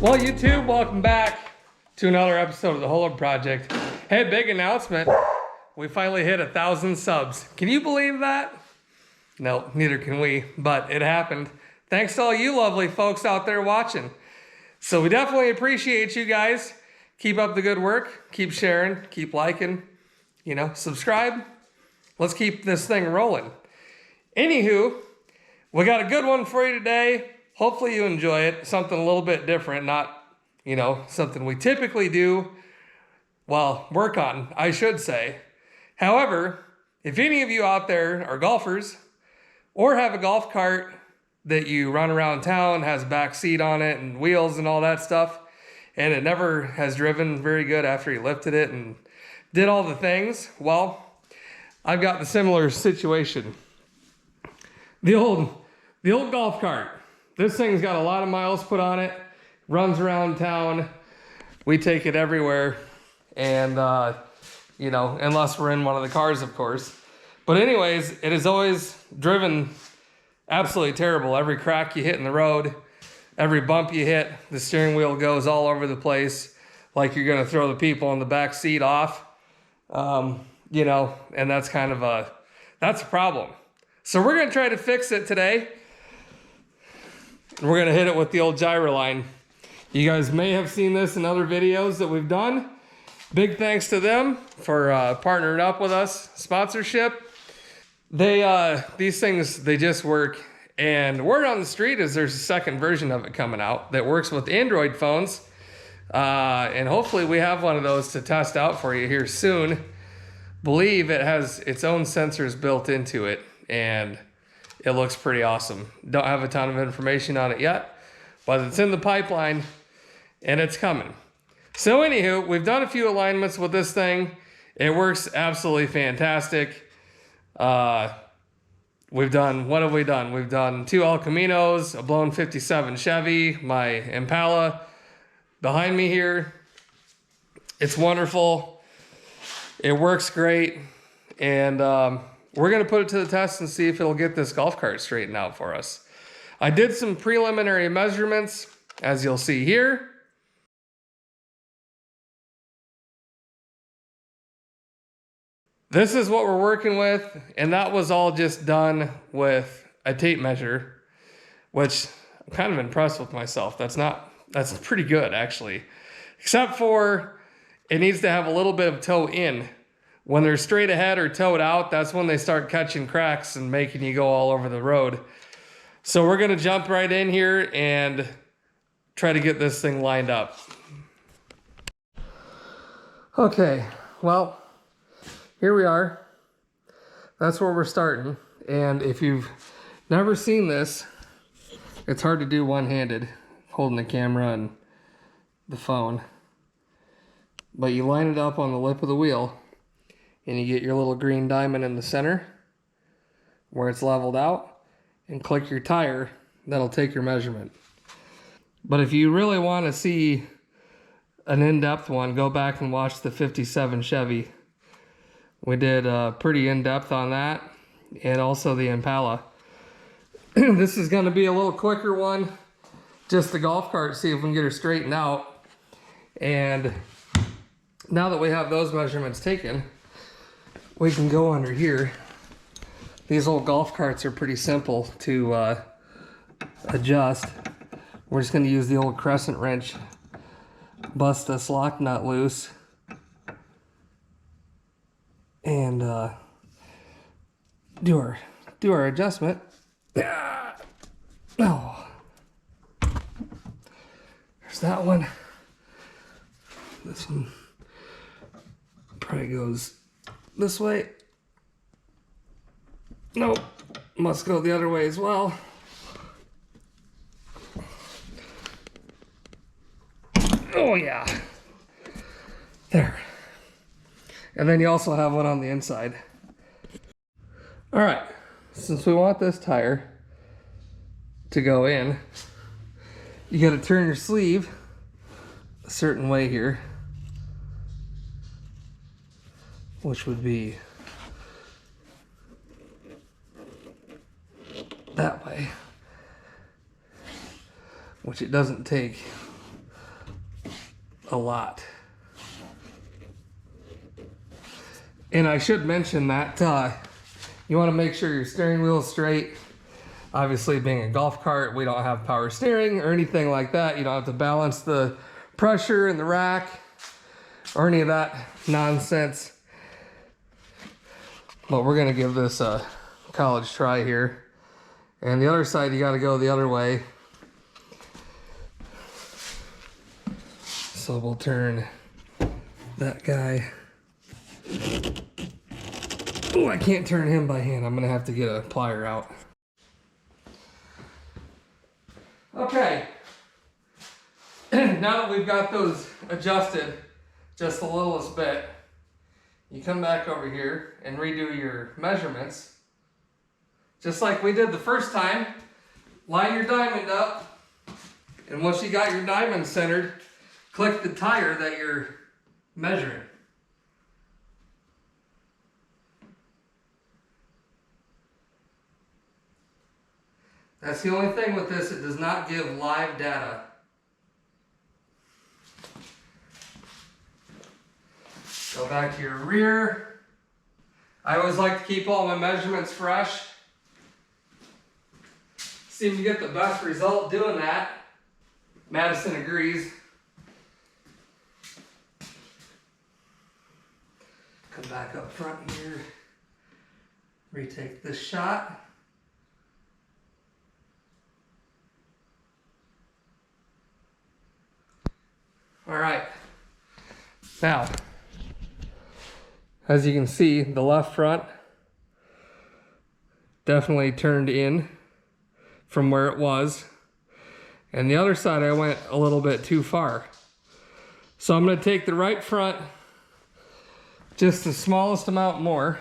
Well, YouTube, welcome back to another episode of the Holo Project. Hey, big announcement. We finally hit 1,000 subs. Can you believe that? No, neither can we, but it happened. Thanks to all you lovely folks out there watching. So we definitely appreciate you guys. Keep up the good work. Keep sharing. Keep liking. You know, subscribe. Let's keep this thing rolling. Anywho, we got a good one for you today. Hopefully you enjoy it. Something a little bit different, not, you know, something we typically do. Well, work on, I should say. However, if any of you out there are golfers or have a golf cart that you run around town, has a back seat on it and wheels and all that stuff, and it never has driven very good after you lifted it and did all the things, well, I've got the similar situation. The old golf cart. This thing's got a lot of miles put on it, runs around town. We take it everywhere. And, you know, unless we're in one of the cars, of course. But anyways, it has always driven absolutely terrible. Every crack you hit in the road, every bump you hit, the steering wheel goes all over the place, like you're going to throw the people in the back seat off. You know, and that's kind of that's a problem. So we're going to try to fix it today. We're going to hit it with the old Gyraline. You guys may have seen this in other videos that we've done. Big thanks to them for partnering up with us. Sponsorship. These things, they just work. And word on the street is there's a second version of it coming out that works with Android phones. And hopefully we have one of those to test out for you here soon. Believe it has its own sensors built into it. And it looks pretty awesome. Don't have a ton of information on it yet, but it's in the pipeline and it's coming. So anywho, we've done a few alignments with this thing. It works absolutely fantastic. We've done, what have we done? We've done 2 El Caminos, a blown 57 Chevy, my Impala behind me here. It's wonderful. It works great. And, we're going to put it to the test and see if it'll get this golf cart straightened out for us. I did some preliminary measurements, as you'll see here. This is what we're working with, and that was all just done with a tape measure, which I'm kind of impressed with myself. That's pretty good, actually. Except for it needs to have a little bit of toe in. When they're straight ahead or towed out, that's when they start catching cracks and making you go all over the road. So we're going to jump right in here and try to get this thing lined up. Okay, well, here we are. That's where we're starting. And if you've never seen this, it's hard to do one-handed, holding the camera and the phone. But you line it up on the lip of the wheel. And you get your little green diamond in the center where it's leveled out and click your tire. That'll take your measurement. But if you really want to see an in-depth one, go back and watch the 57 Chevy. We did pretty in-depth on that, and also the Impala. This is going to be a little quicker one. Just the golf cart, see if we can get her straightened out. And now that we have those measurements taken, we can go under here. These old golf carts are pretty simple to adjust. We're just going to use the old crescent wrench, bust this lock nut loose, and do our adjustment. Oh, there's that one. This one probably goes this way. Nope, must go the other way as well. Oh yeah, there. And then you also have one on the inside. All right, since we want this tire to go in, you got to turn your sleeve a certain way here, which would be that way, which it doesn't take a lot. And I should mention that you want to make sure your steering wheel is straight. Obviously, being a golf cart, we don't have power steering or anything like that. You don't have to balance the pressure in the rack or any of that nonsense. But we're gonna give this a college try here. And the other side, you gotta go the other way. So we'll turn that guy. Oh, I can't turn him by hand. I'm gonna have to get a plier out. Okay. Now that we've got those adjusted just the littlest bit, you come back over here and redo your measurements. Just like we did the first time. Line your diamond up, and once you got your diamond centered, click the tire that you're measuring. That's the only thing with this, it does not give live data. Go back to your rear. I always like to keep all my measurements fresh. Seem to get the best result doing that. Madison agrees. Come back up front here. Retake this shot. All right. Now, as you can see, the left front definitely turned in from where it was. And the other side, I went a little bit too far. So I'm going to take the right front just the smallest amount more.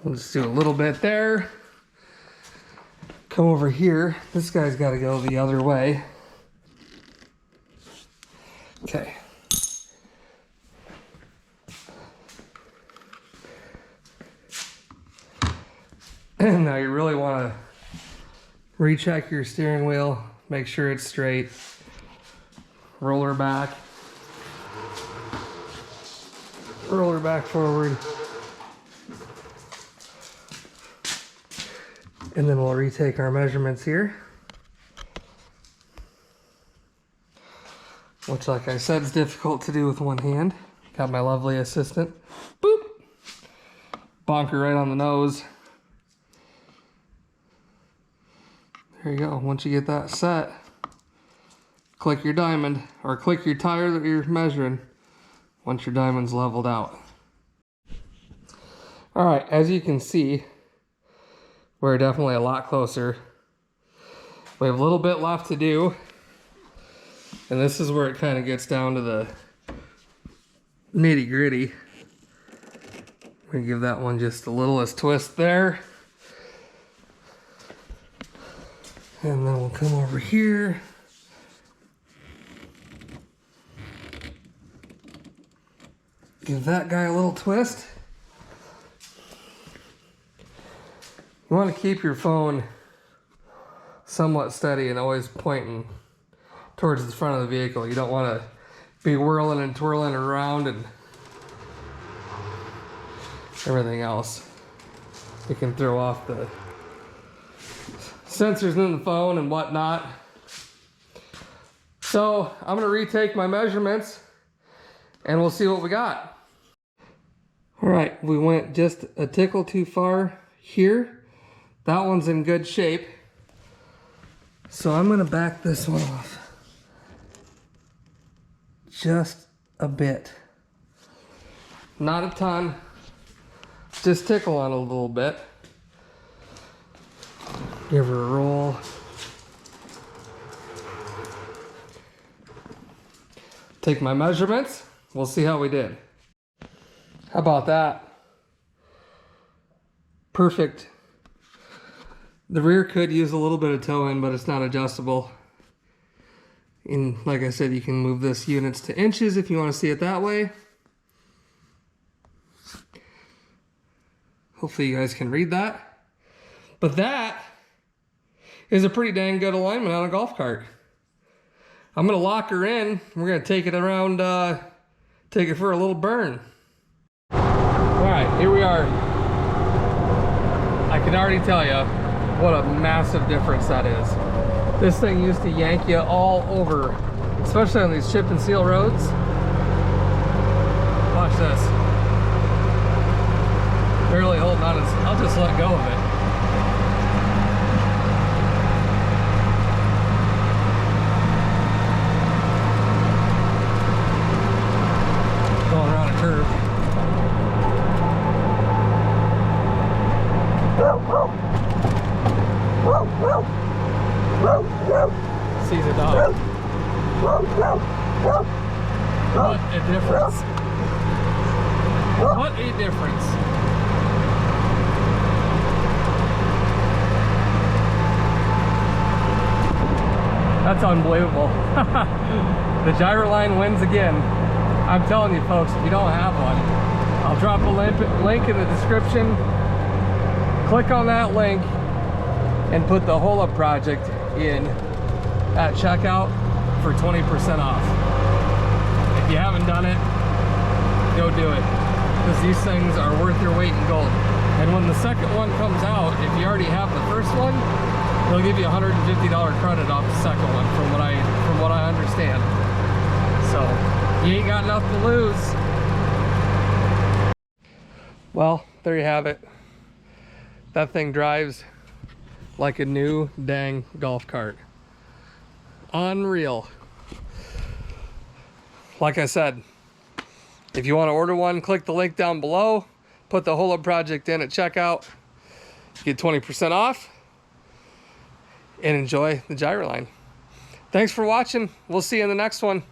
We'll just do a little bit there. Come over here. This guy's got to go the other way. Okay. And now you really want to recheck your steering wheel, make sure it's straight. Roller back. Roller back forward. And then we'll retake our measurements here. Which, like I said, is difficult to do with one hand. Got my lovely assistant. Boop! Bonker right on the nose. There you go. Once you get that set, click your diamond, or click your tire that you're measuring once your diamond's leveled out. Alright, as you can see, we're definitely a lot closer. We have a little bit left to do. And this is where it kind of gets down to the nitty gritty. We're going to give that one just the littlest twist there. And then we'll come over here. Give that guy a little twist. You want to keep your phone somewhat steady and always pointing towards the front of the vehicle. You don't want to be whirling and twirling around and everything else. You can throw off the sensors in the phone and whatnot. So I'm going to retake my measurements and we'll see what we got. All right, we went just a tickle too far here. That one's in good shape. So I'm going to back this one off just a bit. Not a ton. Just tickle on a little bit. Give her a roll. Take my measurements. We'll see how we did. How about that? Perfect. The rear could use a little bit of toe in, but it's not adjustable. And like I said, you can move this units to inches if you want to see it that way. Hopefully you guys can read that. But that is a pretty dang good alignment on a golf cart. I'm gonna lock her in. We're gonna take it around, take it for a little burn. All right, here we are. I can already tell you what a massive difference that is. This thing used to yank you all over, especially on these chip and seal roads. Watch this. Barely holding on. I'll just let go of it. Going around a curve. Sees a dog. What a difference. What a difference. That's unbelievable. The Gyraline wins again. I'm telling you folks, if you don't have one, I'll drop a link in the description. Click on that link and put the Hole-Up project in at checkout for 20% off. If you haven't done it, go do it, because these things are worth your weight in gold. And when the second one comes out, if you already have the first one, they'll give you a $150 credit off the second one, from what I understand. So you ain't got enough to lose. Well, there you have it. That thing drives like a new dang golf cart. Unreal. Like I said, if you want to order one, click the link down below, put the Hole-Up project in at checkout, get 20% off, and enjoy the Gyraline. Thanks for watching. We'll see you in the next one.